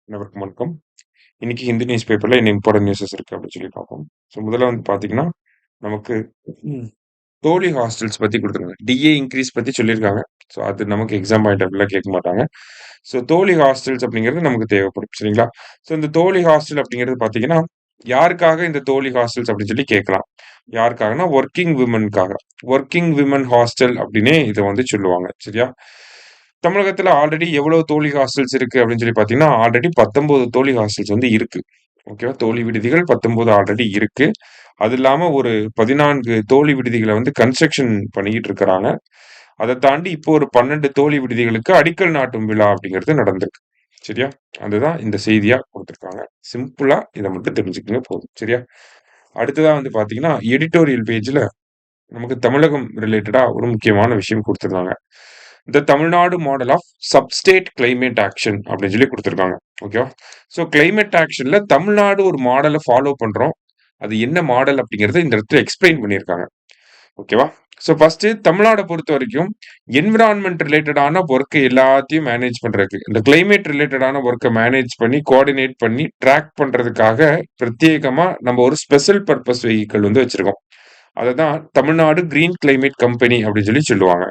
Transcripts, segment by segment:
அனைவருக்கும் வணக்கம். இன்னைக்கு ஹிந்து நியூஸ் பேப்பர்ல என்ன இம்பார்ட்டன்ட் நியூஸஸ் இருக்கு அப்படின்னு சொல்லி பார்ப்போம். ஸோ முதல்ல வந்து பார்த்தீங்கன்னா, நமக்கு ம், தோழி ஹாஸ்டல்ஸ் பத்தி குடுத்துருக்காங்க. டிஏ இன்கிரீஸ் பத்தி சொல்லியிருக்காங்க. ஸோ அது நமக்கு எக்ஸாம் பாயிண்ட் ஆஃப் வியூல கேட்க மாட்டாங்க. ஸோ தோழி ஹாஸ்டல்ஸ் அப்படிங்கிறது நமக்கு தேவைப்படும். சரிங்களா? ஸோ இந்த தோழி ஹாஸ்டல் அப்படிங்கிறது பார்த்தீங்கன்னா, யாருக்காக இந்த தோழி ஹாஸ்டல்ஸ் அப்படின்னு சொல்லி கேட்கலாம். யாருக்காகன்னா, வொர்க்கிங் விமன்க்காக. வொர்க்கிங் விமன் ஹாஸ்டல் அப்படின்னே இத வந்து சொல்லுவாங்க. சரியா? தமிழகத்துல ஆல்ரெடி எவ்வளவு தோழி ஹாஸ்டல்ஸ் இருக்கு அப்படின்னு சொல்லி பார்த்தீங்கன்னா, ஆல்ரெடி 19 தோழி ஹாஸ்டல்ஸ் வந்து இருக்கு. ஓகேவா? தோழி விடுதிகள் 19 ஆல்ரெடி இருக்கு. அது இல்லாம ஒரு 14 தோழி விடுதிகள வந்து கன்ஸ்ட்ரக்ஷன் பண்ணிக்கிட்டு இருக்கிறாங்க. அத தாண்டி இப்போ ஒரு 12 தோழி விடுதிகளுக்கு அடிக்கல் நாட்டும் விழா அப்படிங்கிறது நடந்திருக்கு. சரியா? அதுதான் இந்த செய்தியா குடுத்திருக்காங்க. சிம்பிளா இத மட்டும் தெரிஞ்சுக்கங்க போதும். சரியா? அடுத்ததா வந்து பார்த்தீங்கன்னா, எடிட்டோரியல் பேஜ்ல நமக்கு தமிழகம் ரிலேட்டடா ஒரு முக்கியமான விஷயம் குடுத்திருந்தாங்க. The Tamil Nadu model of substate climate action அப்படின்னு சொல்லி குடுத்திருக்காங்க. ஓகேவா? ஸோ கிளைமேட் ஆக்ஷன்ல தமிழ்நாடு ஒரு மாடல ஃபாலோ பண்றோம். அது என்ன மாடல் அப்படிங்கிறத இந்த இடத்துல எக்ஸ்பிளைன் பண்ணியிருக்காங்க. ஓகேவா? ஸோ ஃபர்ஸ்ட்டு தமிழ்நாட பொறுத்தவரைக்கும் என்விரான்மென்ட் ரிலேட்டடான வொர்க் எல்லாத்தையும் மேனேஜ் பண்றதுக்கு, இந்த கிளைமேட் ரிலேட்டடான வொர்க்க மேனேஜ் பண்ணி, கோஆர்டினேட் பண்ணி, ட்ராக் பண்றதுக்காக பிரத்யேகமா நம்ம ஒரு ஸ்பெஷல் பர்ப்பஸ் வெஹிக்கிள் வந்து வச்சிருக்கோம். அததான் தமிழ்நாடு கிரீன் கிளைமேட் கம்பெனி அப்படின்னு சொல்லி சொல்லுவாங்க.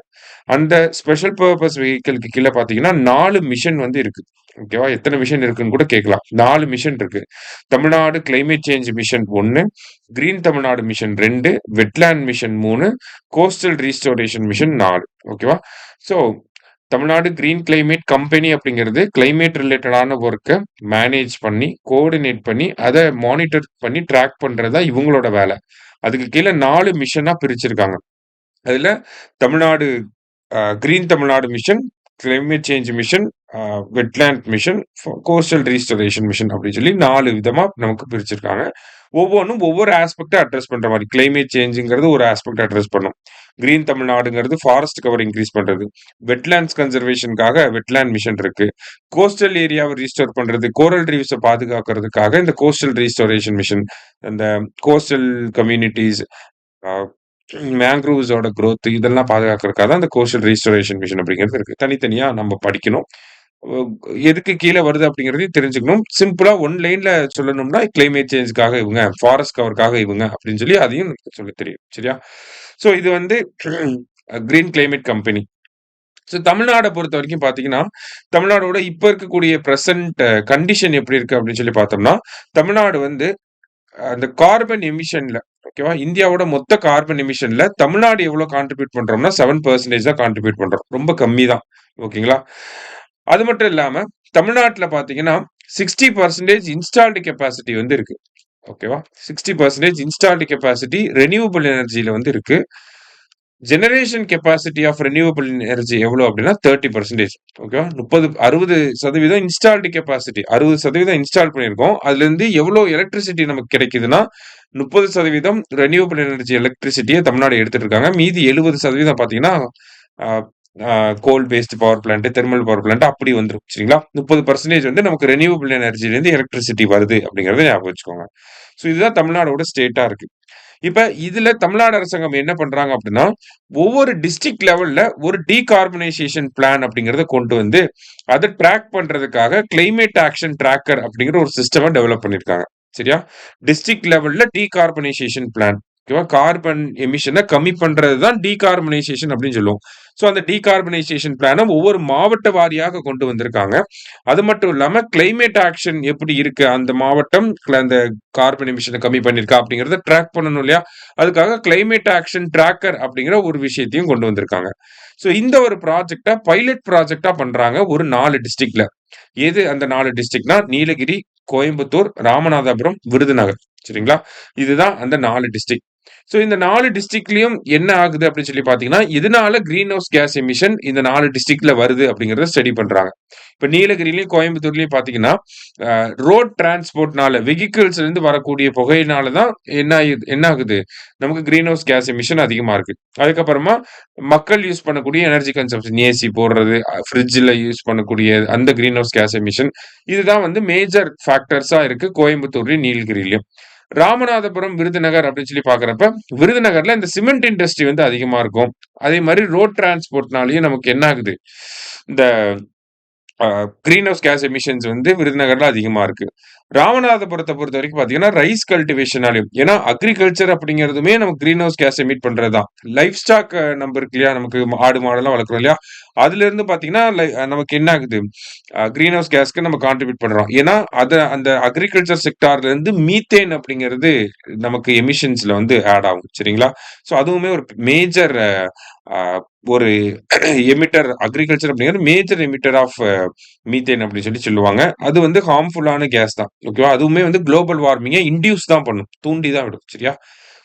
அந்த ஸ்பெஷல் பர்ப்பஸ் வெஹிக்கிள்க்கு கீழ பார்த்தீங்கன்னா, 4 மிஷன் வந்து இருக்கு. ஓகேவா? எத்தன மிஷன் இருக்குன்னு கூட கேட்கலாம். 4 மிஷன் இருக்கு. Tamil Nadu climate change mission 1, green Tamil Nadu mission 2, wetland mission 3, coastal restoration mission 4. ஓகேவா? So Tamil Nadu green climate company அப்படிங்கிறது கிளைமேட் ரிலேட்டடான வொர்க்க மேனேஜ் பண்ணி, கோஆர்டினேட் பண்ணி, அத மானிட்டர் பண்ணி ட்ராக் பண்றது தான் இவங்களோட வேல. அதுக்கு கீழ 4 மிஷனா பிரிச்சிருக்காங்க. அதுல Tamil Nadu green Tamil Nadu mission, climate change mission, wetland mission, coastal restoration mission அப்படின்னு சொல்லி 4 விதமா நமக்கு பிரிச்சிருக்காங்க. ஒவ்வொன்னும் ஒவ்வொரு ஆஸ்பெக்ட்ட அட்ரஸ் பண்ற மாரி. கிளைமேட் சேஞ்சுங்கிறது ஒரு ஆஸ்பெக்ட் அட்ரஸ் பண்ணும். கிரீன் தமிழ்நாடுங்கிறது ஃபாரஸ்ட் கவர் இன்கிரீஸ் பண்றது. வெட்லேண்ட்ஸ் கன்சர்வேஷன்க்காக வெட்லேண்ட் மிஷன் இருக்கு. கோஸ்டல் ஏரியாவ ரீஸ்டோர் பண்றது, கோரல் ரீவ்ஸ பாதுகாக்கிறதுக்காக இந்த கோஸ்டல் ரீஸ்டோரேஷன் மிஷன், அந்த கோஸ்டல் கம்யூனிட்டீஸ், அ மேங்க்ரூவ்ஸோட குரோத் இதெல்லாம் பாதுகாக்கிறதுக்காக தான் அந்த கோஸ்டல் ரீஸ்டோரேஷன் மிஷன் அப்படிங்கிறது இருக்கு. தனித்தனியா நம்ம படிக்கணும். ஒ எதுக்கு கீழ வருது அப்படிங்கிறதையும் தெரிஞ்சுக்கணும். சிம்பிளா ஒன் லைன்ல சொல்லணும்னா, கிளைமேட் சேஞ்ச்க்காக இவங்க, ஃபாரஸ்ட் கவர்க்காக இவங்க அப்படின்னு சொல்லி அதையும் நமக்கு சொல்லத் தெரியும். சரியா? ஸோ இது வந்து கிரீன் கிளைமேட் கம்பெனி. ஸோ தமிழ்நாட பொறுத்தவரைக்கும் பார்த்தீங்கன்னா, தமிழ்நாடோட இப்ப இருக்கக்கூடிய பிரசன்ட் கண்டிஷன் எப்படி இருக்கு அப்படின்னு சொல்லி பார்த்தோம்னா, தமிழ்நாடு வந்து அந்த கார்பன் எமிஷன்ல ஓகேவா? இந்தியாவோட மொத்த கார்பன் எமிஷன்ல தமிழ்நாடு எவ்வளோ கான்ட்ரிபியூட் பண்றோம்னா 7% தான் கான்ட்ரிபியூட் பண்றோம். ரொம்ப கம்மி தான். ஓகேங்களா? அது மட்டும் இல்லாம தமிழ்நாட்டுல பார்த்தீங்கன்னா, 60% இன்ஸ்டால்டு கெப்பாசிட்டி வந்து இருக்கு. ஓகேவா? 60% இன்ஸ்டால்டு கெப்பாசிட்டி ரெனியூவபிள் எனர்ஜில வந்து இருக்கு. Generation capacity of renewable energy எவ்வளோ அப்படின்னா 30%. ஓகேவா? 60% இன்ஸ்டால்டு கெப்பாசிட்டி. 60% இன்ஸ்டால் பண்ணியிருக்கோம். அதுலேருந்து எவ்வளோ எலக்ட்ரிசிட்டி நமக்கு கிடைக்குதுன்னா, 30% ரெனியூவபிள் எனர்ஜி எலக்ட்ரிசிட்டிய தமிழ்நாடு எடுத்துட்டு இருக்காங்க. மீதி 70% பார்த்தீங்கன்னா, uh uh coal based power plant, thermal power plant அப்படி வந்துரும். சரிங்களா? 30% வந்து நமக்கு ரெனியூவபிள் எனர்ஜிலேருந்து எலக்ட்ரிசிட்டி வருது அப்படிங்கிறத ஞாபகம் வச்சுக்கோங்க. ஸோ இதுதான் தமிழ்நாடோட ஸ்டேட்டா இருக்கு. இப்ப இதுல தமிழ்நாடு அரசாங்கம் என்ன பண்றாங்க அப்படின்னா, ஒவ்வொரு டிஸ்ட்ரிக்ட் லெவல்ல ஒரு டீகார்பனைசேஷன் பிளான் அப்படிங்கிறத கொண்டு வந்து, அத ட்ராக் பண்றதுக்காக கிளைமேட் ஆக்ஷன் டிராக்கர் அப்படிங்கிற ஒரு சிஸ்டம டெவலப் பண்ணியிருக்காங்க. சரியா? டிஸ்ட்ரிக்ட் லெவல்ல டீகார்பனைசேஷன் பிளான். ஓகேவா? கார்பன் எமிஷன கம்மி பண்றது தான் டீகார்பனைசேஷன் அப்படின்னு சொல்லுவோம். ஸோ அந்த டீகார்பனைசேஷன் பிளான ஒவ்வொரு மாவட்ட வாரியாக கொண்டு வந்திருக்காங்க. அது மட்டும் இல்லாம கிளைமேட் ஆக்ஷன் எப்படி இருக்கு? அந்த மாவட்டம் அந்த கார்பன் எமிஷன கம்மி பண்ணியிருக்கா அப்படிங்கிறத ட்ராக் பண்ணணும் இல்லையா? அதுக்காக கிளைமேட் ஆக்ஷன் டிராக்கர் அப்படிங்கிற ஒரு விஷயத்தையும் கொண்டு வந்திருக்காங்க. ஸோ இந்த ஒரு ப்ராஜெக்ட்ட பைலட் ப்ராஜெக்ட்டா பண்றாங்க ஒரு 4 டிஸ்ட்ரிக்ட்ல. எது அந்த 4 டிஸ்ட்ரிக்ட்னா நீலகிரி, கோயம்புத்தூர், ராமநாதபுரம், விருதுநகர். சரிங்களா? இதுதான் அந்த 4 டிஸ்ட்ரிக்ட். ஸோ இந்த 4 டிஸ்ட்ரிக்ட்லயும் என்ன ஆகுது அப்படின்னு சொல்லி பார்த்தீங்கன்னா, எதனால கிரீன் ஹவுஸ் கேஸ் எமிஷன் இந்த 4 டிஸ்ட்ரிக்ட்ல வருது அப்படிங்கிறத ஸ்டடி பண்றாங்க. இப்ப நீலகிரிலயும், கோயம்புத்தூர்லயும் பார்த்தீங்கன்னா, ரோட் டிரான்ஸ்போர்ட்னால வெஹிக்கிள்ஸ்ல இருந்து வரக்கூடிய புகையினால தான் என்ன ஆகுது? நமக்கு கிரீன் ஹவுஸ் கேஸ் எமிஷன் அதிகமா இருக்கு. அதுக்கப்புறமா மக்கள் யூஸ் பண்ணக்கூடிய எனர்ஜி கன்சம்ப்ஷன் ஏசி போடுறது, ஃப்ரிட்ஜ்ல யூஸ் பண்ணக்கூடிய அந்த கிரீன் ஹவுஸ் கேஸ் எமிஷன் இதுதான் வந்து மேஜர் ஃபேக்டர்ஸா இருக்கு கோயம்புத்தூர்லயும், நீலகிரிலயும். ராமநாதபுரம், விருதுநகர் அப்படின்னு சொல்லி பார்க்கிறப்ப, விருதுநகர்ல இந்த சிமெண்ட் இண்டஸ்ட்ரி வந்து அதிகமா இருக்கும். அதே மாரி ரோட் டிரான்ஸ்போர்ட்னாலயும் நமக்கு என்ன ஆகுது? இந்த கிரீன் ஹவுஸ் கேஸ் எமிஷன்ஸ் வந்து விருதுநகர்ல அதிகமா இருக்கு. ராமநாதபுரத்த பொறுத்தவரைக்கும் பார்த்தீங்கன்னா, ரைஸ் கல்டிவேஷனாலயும் ஏன்னா அக்ரிகல்ச்சர் அப்படிங்கிறதுமே நமக்கு கிரீன் ஹவுஸ் கேஸ் எமிட் பண்றது தான். லைஃப் ஸ்டாக் நம்ம இருக்கு இல்லையா? நமக்கு ஆடு, மாடெல்லாம் வளர்க்குறோம் இல்லையா? அதுலேருந்து பார்த்தீங்கன்னா, நமக்கு என்ன ஆகுது? கிரீன் ஹவுஸ் கேஸ்க்கு நம்ம கான்ட்ரிபியூட் பண்றோம். ஏன்னா, அந்த அக்ரிகல்ச்சர் செக்டார்லேருந்து மீத்தேன் அப்படிங்கிறது நமக்கு எமிஷன்ஸ்ல வந்து ஆட் ஆகும். சரிங்களா? ஸோ அதுவுமே ஒரு மேஜர் அ ஒரு எமிட்டர் அக்ரிகல்ச்சர் அப்படிங்கிறது மேஜர் எமிட்டர் ஆஃப் மீத்தேன் அப்படின்னு சொல்லுவாங்க. அது வந்து ஹார்ம்ஃபுல்லான கேஸ் தான். ஓகேவா? அதுவுமே வந்து குளோபல் வார்மிங்க இன்டியூஸ் தான் பண்ணும். தூண்டி தான் விடும். சரியா?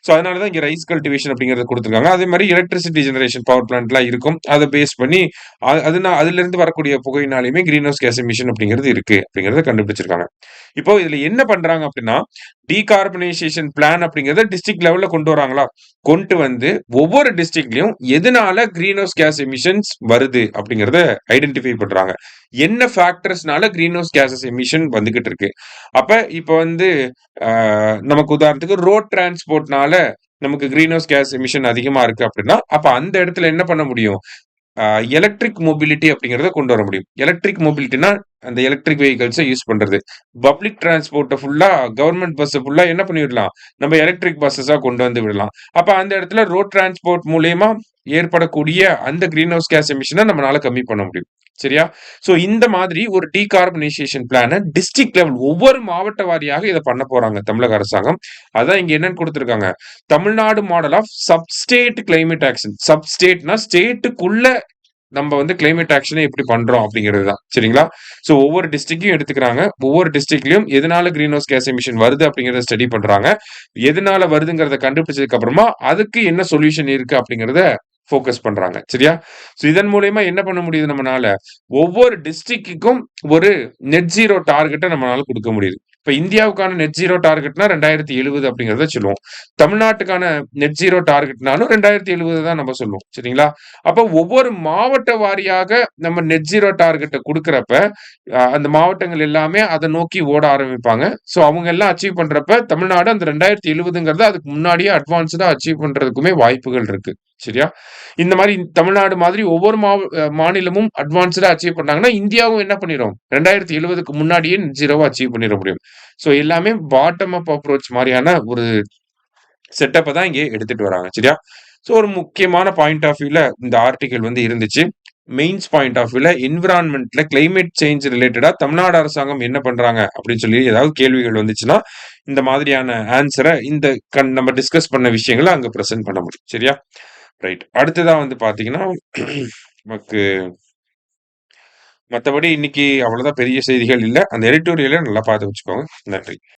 ஸோ அதனால தான் இங்க ரைஸ் கல்டிவேஷன் அப்படிங்கிறத குடுத்துருக்காங்க. அதே மாரி எலக்ட்ரிசிட்டி ஜெனரேஷன் பவர் பிளான்ட்லாம் இருக்கும். அத பேஸ் பண்ணி அதிலிருந்து வரக்கூடிய புகையினாலயுமே கிரீன் ஹவுஸ் கேஸ் எமிஷன் அப்படிங்கிறது இருக்கு அப்படிங்கிறத கண்டுபிடிச்சிருக்காங்க. இப்போ இதுல என்ன பண்றாங்க அப்படின்னா, டீகார்பனைசேஷன் பிளான் அப்படிங்கிறத டிஸ்ட்ரிக்ட் லெவல்ல கொண்டு வராங்களா? கொண்டு வந்து ஒவ்வொரு டிஸ்ட்ரிக்ட்லயும் எதனால கிரீன் ஹவுஸ் கேஸ் எமிஷன்ஸ் வருது அப்படிங்கிறத ஐடென்டிஃபை பண்றாங்க. என்ன ஃபேக்டர்ஸ்னால கிரீன் ஹவுஸ் கேஸஸ் எமிஷன் வந்துகிட்டு இருக்கு. அப்ப இப்ப வந்து அ நமக்கு உதாரணத்துக்கு ரோட் டிரான்ஸ்போர்ட்னால நமக்கு கிரீன் ஹவுஸ் கேஸ் எமிஷன் அதிகமா இருக்கு அப்படின்னா, அப்ப அந்த இடத்துல என்ன பண்ண முடியும்? அ எலக்ட்ரிக் மொபிலிட்டி அப்படிங்கிறத கொண்டு வர முடியும். எலக்ட்ரிக் மொபிலிட்டினா, அந்த எலக்ட்ரிக் வெஹிக்கிள்ஸ யூஸ் பண்றது. பப்ளிக் டிரான்ஸ்போர்ட்ட ஃபுல்லா கவர்ன்மென்ட் பஸ்ஸ ஃபுல்லா என்ன பண்ணி விடலாம்? நம்ம எலக்ட்ரிக் பஸ்ஸஸா கொண்டு வந்து விடலாம். அப்ப அந்த இடத்துல ரோட் டிரான்ஸ்போர்ட் மூலியமா ஏற்படக்கூடிய அந்த கிரீன் ஹவுஸ் கேஸ் எமிஷன நம்மனால கம்மி பண்ண முடியும். சரியா? ஸோ இந்த மாதிரி ஒரு டீகார்பனைசேஷன் பிளான டிஸ்ட்ரிக்ட் லெவல் ஒவ்வொரு மாவட்ட வாரியாக இத பண்ண போறாங்க தமிழக அரசாங்கம். அதான் இங்க என்னன்னு குடுத்திருக்காங்க. Tamil Nadu model of substate climate action. சப்ஸ்டேட்னா ஸ்டேட்டுக்குள்ள நம்ம வந்து கிளைமேட் ஆக்ஷன எப்படி பண்றோம் அப்படிங்கிறது தான். சரிங்களா? ஸோ ஒவ்வொரு டிஸ்ட்ரிக்ட்டையும் எடுத்துக்கிறாங்க. ஒவ்வொரு டிஸ்ட்ரிக்ட்லயும் எதனால கிரீன் ஹவுஸ் கேஸ் எமிஷன் வருது அப்படிங்கிறத ஸ்டடி பண்றாங்க. எதனால வருதுங்கிறத கண்டுபிடிச்சதுக்கு அப்புறமா, அதுக்கு என்ன சொல்யூஷன் இருக்கு அப்படிங்கிறத ஃபோக்கஸ் பண்றாங்க. சரியா? ஸோ இதன் மூலியமா என்ன பண்ண முடியுது நம்மனால? ஒவ்வொரு டிஸ்ட்ரிக்ட்க்கும் ஒரு நெட் ஜீரோ டார்கெட்ட நம்மனால குடுக்க முடியுது. இப்ப இந்தியாவுக்கான நெட் ஜீரோ டார்கெட்னா 2070 அப்படிங்கிறத சொல்லுவோம். தமிழ்நாட்டுக்கான நெட் ஜீரோ டார்கெட்னாலும் 2070 தான் நம்ம சொல்லுவோம். சரிங்களா? அப்ப ஒவ்வொரு மாவட்ட வாரியாக நம்ம நெட் ஜீரோ டார்கெட்ட குடுக்குறப்ப, அந்த மாவட்டங்கள் எல்லாமே அத நோக்கி ஓட ஆரம்பிப்பாங்க. ஸோ அவங்க எல்லாம் அச்சீவ் பண்றப்ப, தமிழ்நாடு அந்த 2070ங்கிறத அதுக்கு முன்னாடியே அட்வான்ஸ்டா அச்சீவ் பண்றதுக்குமே வாய்ப்புகள் இருக்கு. சரியா? இந்த மாரி தமிழ்நாடு மாதிரி ஒவ்வொரு மாநிலமும் அட்வான்ஸ்டா அச்சீவ் பண்ணாங்கன்னா, இந்தியாவும் என்ன பண்ணிரும்? 2070க்கு முன்னாடியே நெட் ஜீரோவ அச்சீவ் பண்ணிற முடியும். ஸோ எல்லாமே பாட்டம் அப் அப்ரோச் மாரியான ஒரு செட்டப்ப தான் இங்கே எடுத்துட்டு வராங்க. சரியா? ஸோ ஒரு முக்கியமான பாயிண்ட் ஆஃப் வியூல இந்த ஆர்டிக்கிள் வந்து இருந்துச்சு. மெயின்ஸ் பாயிண்ட் ஆஃப் வியூல என்விரான்மென்ட்ல கிளைமேட் சேஞ்ச் ரிலேட்டடா தமிழ்நாடு அரசாங்கம் என்ன பண்றாங்க அப்படின்னு சொல்லி ஏதாவது கேள்விகள் வந்துச்சுன்னா, இந்த மாதிரியான ஆன்ஸர இந்த நம்ம டிஸ்கஸ் பண்ண விஷயங்கள அங்க பிரசன்ட் பண்ண முடியும். சரியா? ரைட். அடுத்ததா வந்து பார்த்தீங்கன்னா, நமக்கு மத்தபடி இன்னைக்கு அவ்வளோதான் பெரிய செய்திகள் இல்ல. அந்த எடிட்டோரியல நல்லா பார்த்து வச்சுக்கோங்க. நன்றி.